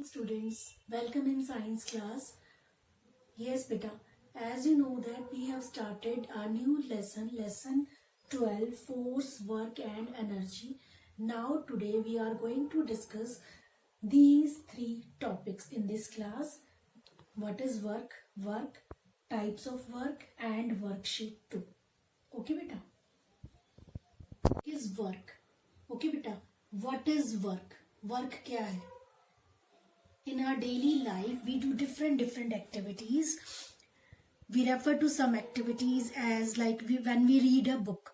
Students, welcome in science class. Yes, beta. As you know that we have started a new lesson 12, force, work and energy. Now today we are going to discuss these three topics in this class. What is work, types of work and worksheet 2. Okay, beta. Is work. Okay, beta. What is work? Work क्या है? In our daily life we do different activities. We refer to some activities as like when we read a book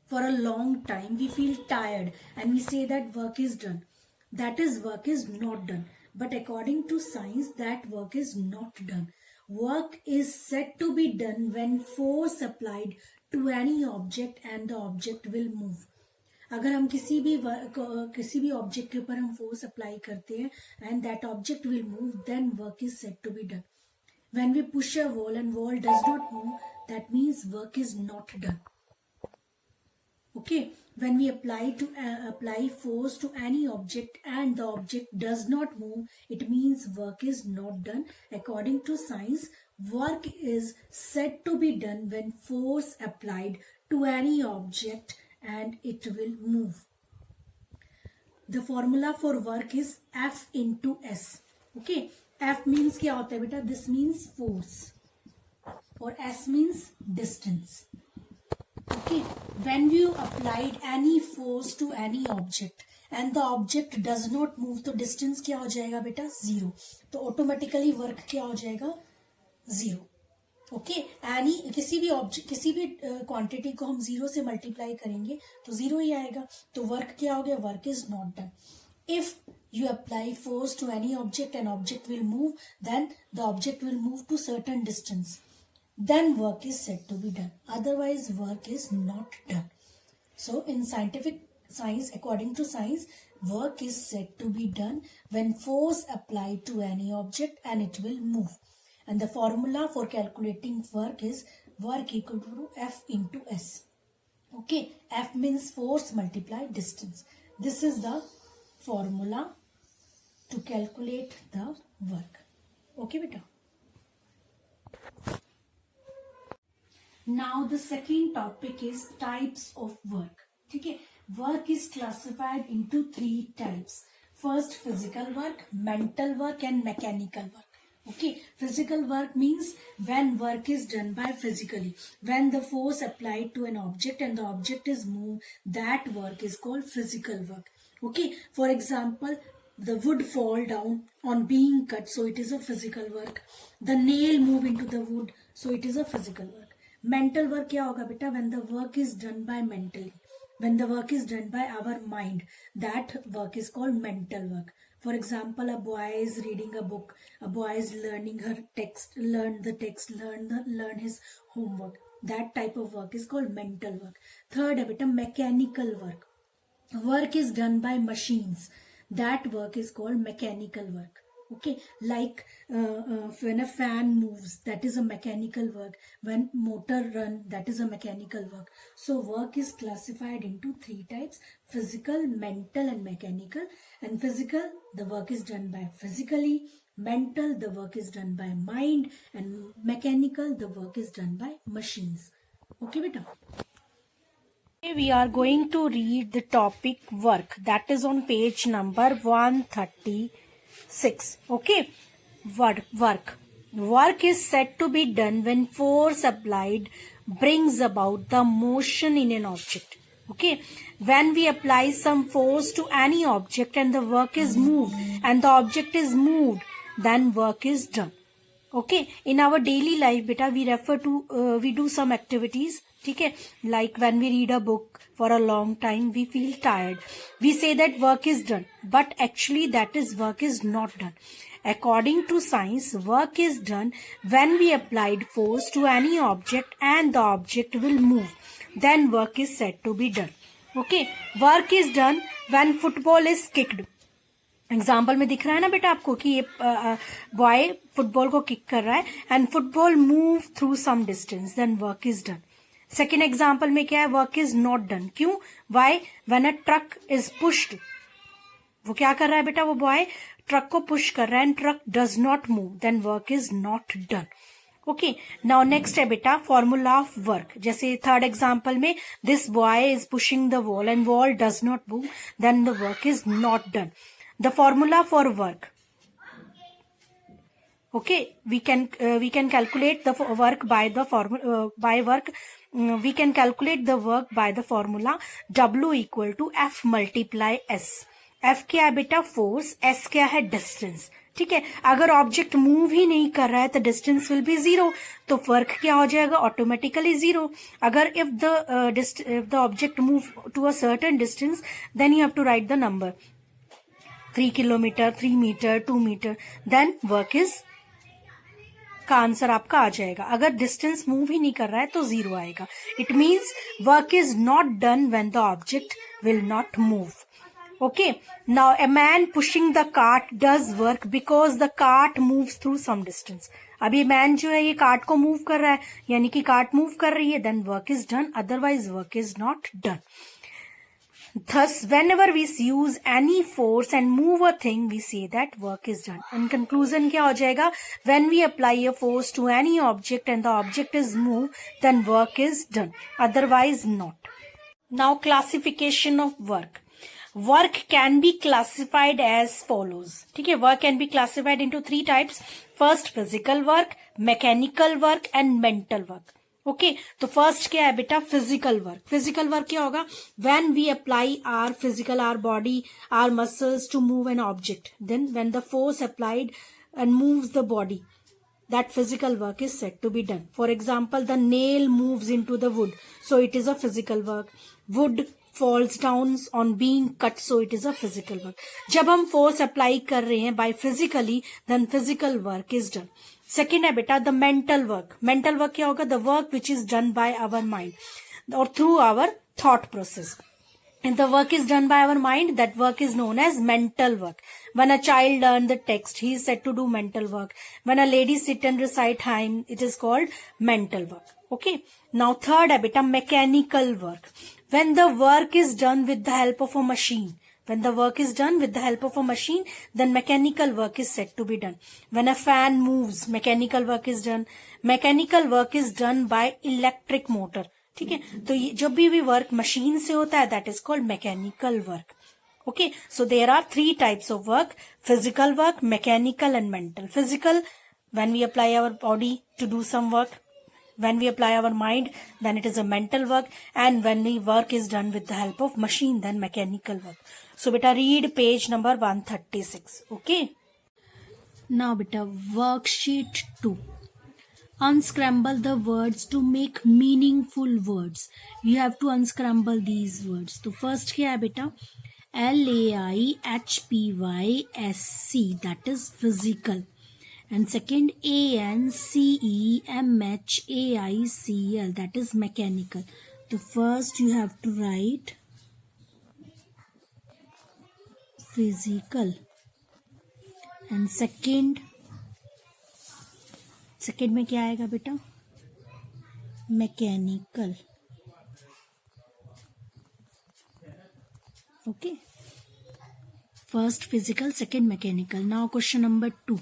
for a long time, we feel tired and we say that work is done. That is, work is not done. But according to science, that work is not done. Work is said to be done when force applied to any object and the object will move. अगर हम किसी भी object के ऊपर हम force apply करते हैं and that object will move, then work is said to be done. When we push a wall and wall does not move, that means work is not done. Okay, when we apply force to any object and the object does not move, it means work is not done. According to science, work is said to be done when force applied to any object and it will move. The formula for work is F into S. Okay, F means क्या होता है बेटा? This means force और S means distance. Okay, when you applied any force to any object and the object does not move, तो distance क्या हो जाएगा बेटा? 0. तो automatically work क्या हो जाएगा? 0. ओके, एनी किसी भी क्वांटिटी को हम 0 से मल्टीप्लाई करेंगे तो 0 ही आएगा. तो वर्क क्या हो गया? Work is not done. If you apply force to any object and object will move, then the object will move to certain distance, then work is said to be done. Otherwise work is not done. So in science, according to science, work is said to be done when force applied to any object and it will move. And the formula for calculating work is work equal to F into S. Okay, F means force multiplied distance. This is the formula to calculate the work. Okay, beta. Now the second topic is types of work. Okay, work is classified into 3 types. First, physical work, mental work and mechanical work. Okay, physical work means when work is done by physically, when the force applied to an object and the object is moved, that work is called physical work. Okay, for example, the wood fall down on being cut, so it is a physical work. The nail move into the wood, so it is a physical work. Mental work क्या होगा बेटा? When the work is done by mentally, when the work is done by our mind, that work is called mental work. For example, a boy is reading a book, a boy is learning learn his homework. That type of work is called mental work. Third है बेटा mechanical work. Work is done by machines. That work is called mechanical work. Okay, like when a fan moves, that is a mechanical work. When motor run, that is a mechanical work. So work is classified into 3 types: physical, mental and mechanical. And physical, the work is done by physically. Mental, the work is done by mind. And mechanical, the work is done by machines. Okay, beta. We are going to read the topic work. That is on page number 136. Okay, work is said to be done when force applied brings about the motion in an object. Okay, when we apply some force to any object and the work is moved and the object is moved, then work is done. Okay, in our daily life beta, we refer to we do some activities. ठीक है, like when we read a book for a long time, we feel tired. We say that work is done, but actually that is work is not done. According to science, work is done when we applied force to any object and the object will move. Then work is said to be done. Okay, work is done when football is kicked. Example में दिख रहा है ना बेटा आपको कि ये boy football को किक कर रहा है and football move through some distance, then work is done. Second example में क्या है? Work is not done. क्यों? Why? When a truck is pushed वो क्या कर रहा है बेटा, वो बॉय ट्रक को पुश कर रहा है and truck does not move, then work is not done. Okay, now next है बेटा फॉर्मूला ऑफ वर्क. जैसे थर्ड एग्जांपल में this boy is pushing the wall and wall does not move, then the work is not done. The formula for work. Okay, we can calculate the work by the we can calculate the work by the formula W equal to F multiply S. F क्या है बेटा, force. S क्या है, distance. ठीक है, अगर object move ही नहीं कर रहा है तो डिस्टेंस विल बी जीरो, तो वर्क क्या हो जाएगा, ऑटोमेटिकली जीरो. अगर if the object move to a certain distance then you have to write the number 3 kilometre, 3 metre, 2 metre, then work is का आंसर आपका आ जाएगा. अगर डिस्टेंस मूव ही नहीं कर रहा है तो जीरो आएगा. It means work is not done when the object will not move. Okay, now a man pushing the cart does work because the cart moves through some distance. अभी man जो है ये कार्ट को move कर रहा है, यानी कि कार्ट मूव कर रही है, then work is done, otherwise work is not done. Thus, whenever we use any force and move a thing, we say that work is done. In conclusion, क्या हो जाएगा? When we apply a force to any object and the object is moved, then work is done. Otherwise, not. Now, classification of work. Work can be classified as follows. ठीक है, work can be classified into 3 types. First, physical work, mechanical work, and mental work. ओके, तो first क्या है बेटा, physical work. Physical work क्या होगा, when we apply our physical, our body, our muscles to move an object, then when the force applied and moves the body, that physical work is said to be done. For example, the nail moves into the wood, so it is a physical work. Wood falls down on being cut, so it is a physical work. जब हम force apply कर रहे हैं by physically, then physical work is done. Second है बेटा the mental work. Mental work क्या होगा, the work which is done by our mind or through our thought process. And the work is done by our mind, that work is known as mental work. When a child learns the text, he is said to do mental work. When a lady sit and recite hymn, it is called mental work. Okay. Now third है बेटा mechanical work. When the work is done with the help of a machine. When the work is done with the help of a machine, then mechanical work is said to be done. When a fan moves, mechanical work is done. Mechanical work is done by electric motor. ठीक है, तो ये जब भी work machine से होता है that is called mechanical work. Okay, so there are 3 types of work, physical work, mechanical and mental. Physical, when we apply our body to do some work. When we apply our mind, then it is a mental work, and when the work is done with the help of machine, then mechanical work. So beta read page number 136. Okay. Now beta worksheet 2. Unscramble the words to make meaningful words. You have to unscramble these words. तो first क्या है बेटा, LAIHPYSC, that is physical. And second ANCEMHAICL, that is mechanical. So first you have to write physical, and second में क्या आएगा बेटा, mechanical. Okay, first physical, second mechanical. Now question number 2.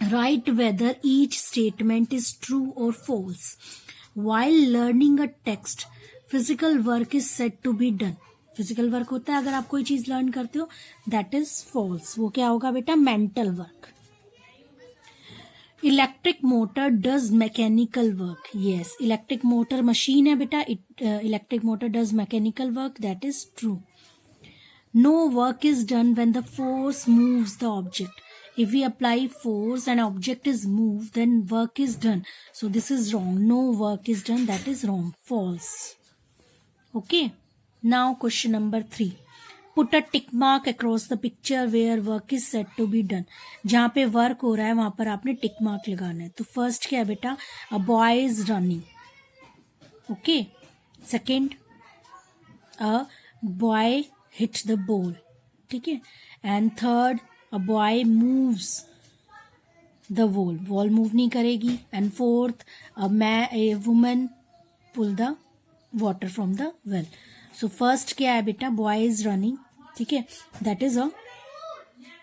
Write whether each statement is true or false. While learning a text, physical work is said to be done. Physical work होता है अगर आप कोई चीज लर्न करते हो, that is false. वो क्या होगा बेटा, mental work. Electric motor does mechanical work. Yes, electric motor machine है बेटा. Electric motor does mechanical work. That is true. No work is done when the force moves the object. If we apply force and object is moved, then work is done. So this is wrong. No work is done. That is wrong. False. Okay. Now question number 3. Put a tick mark across the picture where work is said to be done. जहाँ पे work हो रहा है वहां पर आपने tick mark लगाना है. तो फर्स्ट क्या है बेटा, a boy is running. Okay. Second, a boy hit the ball. ठीक है. And third, a boy moves the wall. Wall move नहीं करेगी. And fourth, a woman pull the water from the well. So first क्या है बेटा, boy is running. ठीक है, that is a,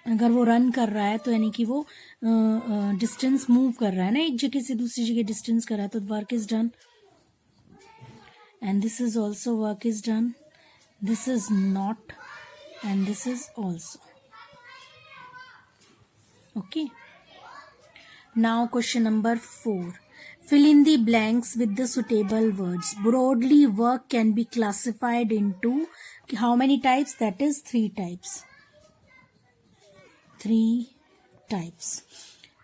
अगर वो रन कर रहा है तो यानी कि वो डिस्टेंस मूव कर रहा है ना, एक जगह से दूसरी जगह डिस्टेंस कर रहा है, तो work is done. And this is also work is done. This is not, and this is also. Okay. Now question number 4. Fill in the blanks with the suitable words. Broadly, work can be classified into how many types? That is 3 types. 3 types.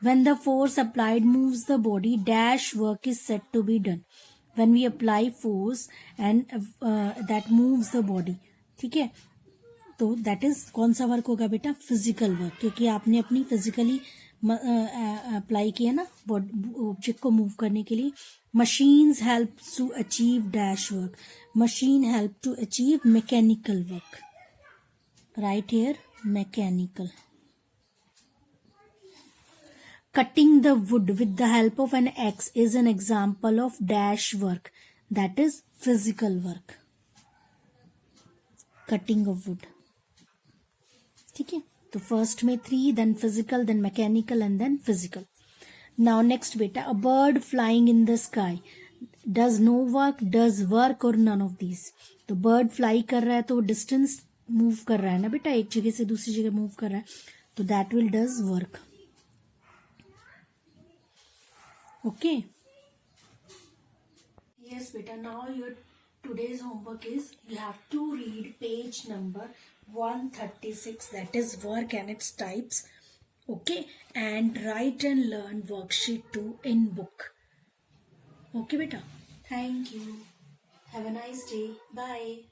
When the force applied moves the body, dash work is said to be done. When we apply force and that moves the body. ठीक है, तो that is कौन सा work होगा बेटा? Physical work, क्योंकि आपने अपनी फिजिकली अप्लाई किया ना ऑब्जेक्ट को मूव करने के लिए. Machines help to achieve dash work. Machine help to achieve mechanical work. Right here, mechanical. Cutting the wood with the help of an axe is an example of dash work. That is physical work. Cutting of wood. ठीक है, तो first में 3, then physical, then mechanical and then physical. Now next बेटा, a bird flying in the sky does no work, does work or none of these. तो bird fly कर रहा है तो distance move कर रहा है ना बेटा, एक जगह से दूसरी जगह move कर रहा है, तो that will does work. Okay. Yes beta, now your today's homework is you have to read page number 136, that is work and its types. Okay, and write and learn worksheet 2 in book. Okay beta, thank you, have a nice day, bye.